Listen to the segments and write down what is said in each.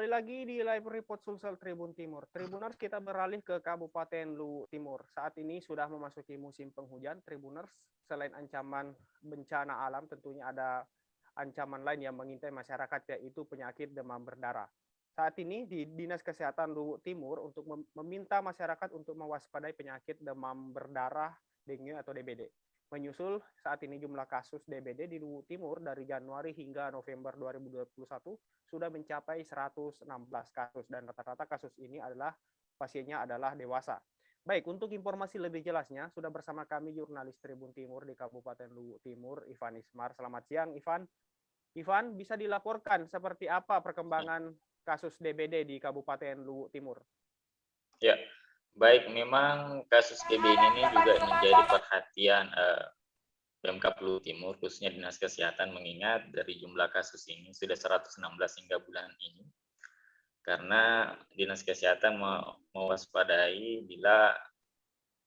kembali lagi di live report Sulsel Tribun Timur. Tribuners, kita beralih ke Kabupaten Luwu Timur. Saat ini sudah memasuki musim penghujan. Tribuners, selain ancaman bencana alam, tentunya ada ancaman lain yang mengintai masyarakat, yaitu penyakit demam berdarah. Saat ini di Dinas Kesehatan Luwu Timur untuk meminta masyarakat untuk mewaspadai penyakit demam berdarah dengue atau DBD. Menyusul saat ini jumlah kasus DBD di Luwu Timur dari Januari hingga November 2021 sudah mencapai 116 kasus dan rata-rata kasus ini adalah pasiennya adalah dewasa. Baik, untuk informasi lebih jelasnya sudah bersama kami jurnalis Tribun Timur di Kabupaten Luwu Timur, Ivan Ismar. Selamat siang, Ivan. Ivan, bisa dilaporkan seperti apa perkembangan kasus DBD di Kabupaten Luwu Timur? Ya, baik, memang kasus DBD ini juga menjadi perhatian Pemkab Luwu Timur, khususnya Dinas Kesehatan, mengingat dari jumlah kasus ini sudah 116 hingga bulan ini. Karena Dinas Kesehatan mewaspadai bila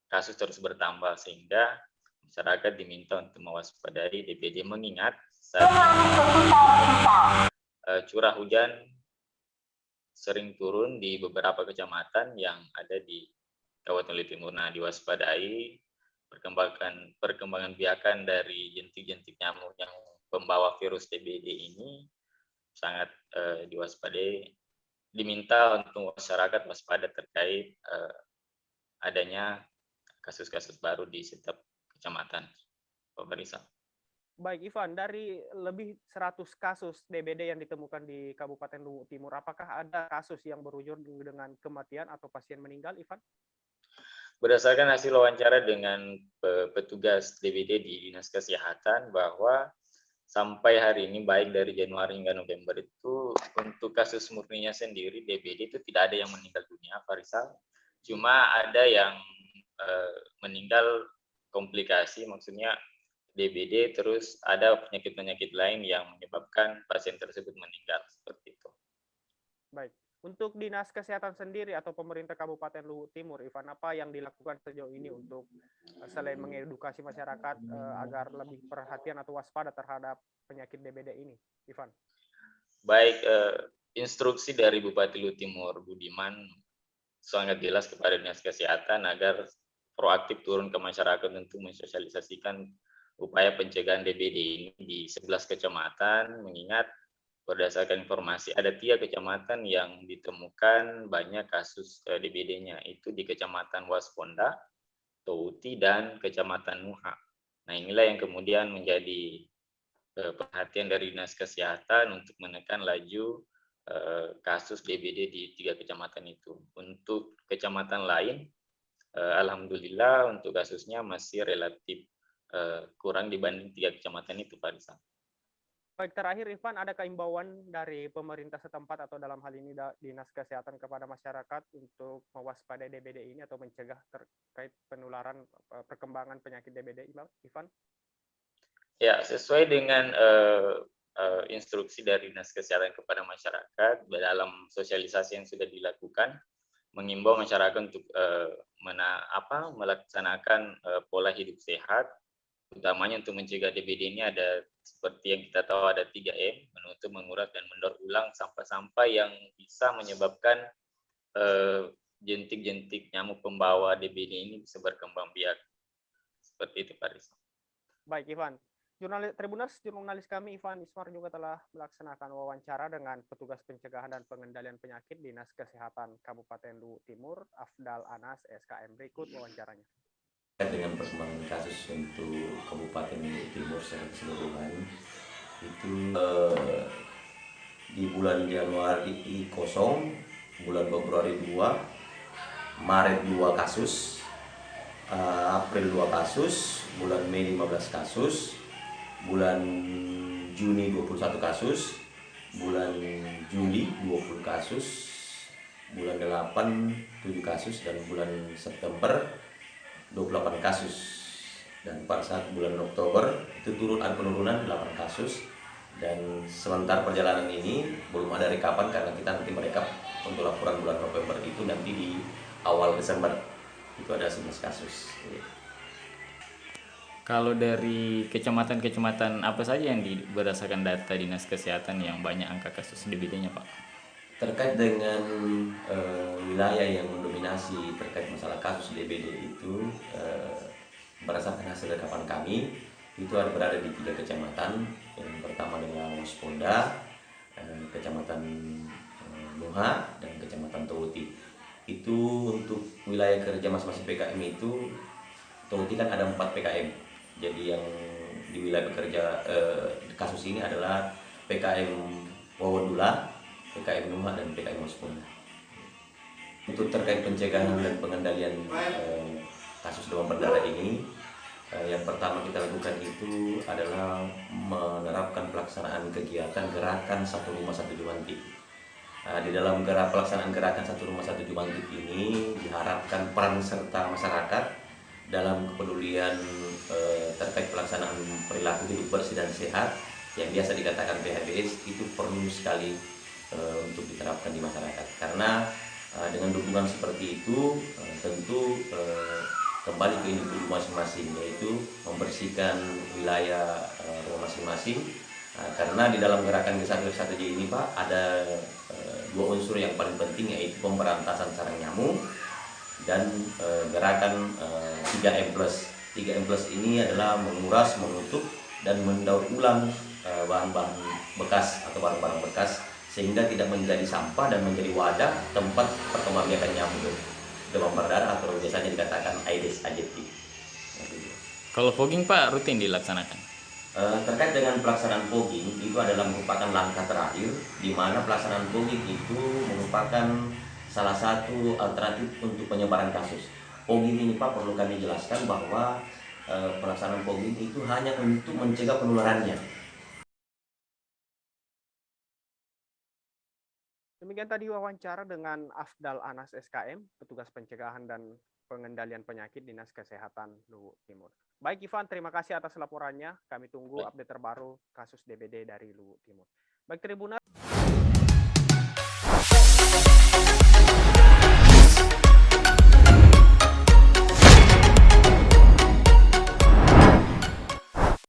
kasus terus bertambah, sehingga masyarakat diminta untuk mewaspadai DBD, mengingat saat curah hujan sering turun di beberapa kecamatan yang ada di Kabupaten Luwu Timur. Nah, diwaspadai perkembangan biakan dari jentik-jentik nyamuk yang pembawa virus DBD ini sangat diwaspadai. Diminta untuk masyarakat waspada terkait adanya kasus-kasus baru di setiap kecamatan. Pak Barisa. Baik, Ivan, dari lebih 100 kasus DBD yang ditemukan di Kabupaten Luwu Timur, apakah ada kasus yang berujung dengan kematian atau pasien meninggal, Ivan? Berdasarkan hasil wawancara dengan petugas DBD di Dinas Kesehatan, bahwa sampai hari ini, baik dari Januari hingga November itu, untuk kasus murninya sendiri DBD itu tidak ada yang meninggal dunia, Farisal. Cuma ada yang meninggal komplikasi, maksudnya DBD, terus ada penyakit-penyakit lain yang menyebabkan pasien tersebut meninggal, seperti itu. Baik. Untuk Dinas Kesehatan sendiri atau pemerintah Kabupaten Luwu Timur, Ivan, apa yang dilakukan sejauh ini untuk selain mengedukasi masyarakat agar lebih perhatian atau waspada terhadap penyakit DBD ini, Ivan? Baik, instruksi dari Bupati Luwu Timur, Budiman, sangat jelas kepada Dinas Kesehatan agar proaktif turun ke masyarakat untuk mensosialisasikan upaya pencegahan DBD ini di 11 kecamatan, mengingat berdasarkan informasi ada 3 kecamatan yang ditemukan banyak kasus DBD-nya, itu di Kecamatan Wasponda, Touti, dan Kecamatan Muha. Nah, inilah yang kemudian menjadi perhatian dari Dinas Kesehatan untuk menekan laju kasus DBD di 3 kecamatan itu. Untuk kecamatan lain, alhamdulillah untuk kasusnya masih relatif kurang dibanding 3 kecamatan itu, Pak Risa. Baik, terakhir Ivan, ada keimbauan dari pemerintah setempat atau dalam hal ini Dinas Kesehatan kepada masyarakat untuk mewaspadai DBD ini atau mencegah terkait penularan perkembangan penyakit DBD, Ivan? Ya, sesuai dengan instruksi dari Dinas Kesehatan kepada masyarakat dalam sosialisasi yang sudah dilakukan, mengimbau masyarakat untuk melaksanakan pola hidup sehat, utamanya untuk mencegah DBD ini ada seperti yang kita tahu ada 3M, menutup, menguras, dan mendaur ulang sampah-sampah yang bisa menyebabkan jentik-jentik nyamuk pembawa DBD ini bisa berkembang biak. Seperti itu, Pak Rizal. Baik, Ivan. Jurnalis kami Ivan Ismar juga telah melaksanakan wawancara dengan petugas pencegahan dan pengendalian penyakit Dinas Kesehatan Kabupaten Luwu Timur, Afdal Anas, SKM. Berikut wawancaranya. Dengan perkembangan kasus untuk Kabupaten Luwu Timur secara keseluruhan itu di bulan Januari 0, bulan Februari 2, Maret 2 kasus, April 2 kasus, bulan Mei 15 kasus, bulan Juni 21 kasus, bulan Juli 20 kasus, bulan 8 7 kasus, dan bulan September 28 kasus. Dan pada saat bulan Oktober itu ada penurunan 8 kasus, dan sementara perjalanan ini belum ada rekapan karena kita nanti merekap untuk laporan bulan November itu nanti di awal Desember itu ada 11 kasus. Kalau dari kecamatan-kecamatan apa saja yang berdasarkan data Dinas Kesehatan yang banyak angka kasus DBD-nya, Pak? Terkait dengan wilayah yang mendominasi terkait masalah kasus DBD itu, berdasarkan hasil rekapan kami, itu ada berada di 3 kecamatan. Yang pertama adalah Wasponda, Kecamatan Nuha, dan Kecamatan Towuti. Itu untuk wilayah kerja masing-masing PKM itu, Towuti kan ada 4 PKM. Jadi yang di wilayah bekerja kasus ini adalah PKM Wawodula, PKM Nuha, dan PKM Wasponda. Untuk terkait pencegahan dan pengendalian kasus demam berdarah ini, yang pertama kita lakukan itu adalah menerapkan pelaksanaan kegiatan gerakan Satu Rumah Satu Jumantik. Di dalam pelaksanaan gerakan Satu Rumah Satu Jumantik ini diharapkan peran serta masyarakat dalam kepedulian terkait pelaksanaan perilaku hidup bersih dan sehat yang biasa dikatakan PHBS itu perlu sekali untuk diterapkan di masyarakat, karena dengan dukungan seperti itu tentu kembali ke individu masing-masing, yaitu membersihkan wilayah rumah masing-masing. Karena di dalam gerakan G1 ini Pak, ada 2 unsur yang paling penting, yaitu pemberantasan sarang nyamuk dan gerakan 3M+. 3M+ ini adalah menguras, menutup, dan mendaur ulang bahan-bahan bekas atau barang-barang bekas, sehingga tidak menjadi sampah dan menjadi wadah tempat perkembangbiakan nyamuk demam berdarah atau biasanya dikatakan Aedes aegypti. Kalau fogging Pak rutin dilaksanakan? Terkait dengan pelaksanaan fogging, itu adalah merupakan langkah terakhir, di mana pelaksanaan fogging itu merupakan salah satu alternatif untuk penyebaran kasus. Fogging ini Pak, perlu kami jelaskan bahwa pelaksanaan fogging itu hanya untuk mencegah penularannya. Demikian tadi wawancara dengan Afdal Anas SKM, petugas pencegahan dan pengendalian penyakit Dinas Kesehatan Luwu Timur. Baik Ivan, terima kasih atas laporannya. Kami tunggu update terbaru kasus DBD dari Luwu Timur. Baik Tribuners.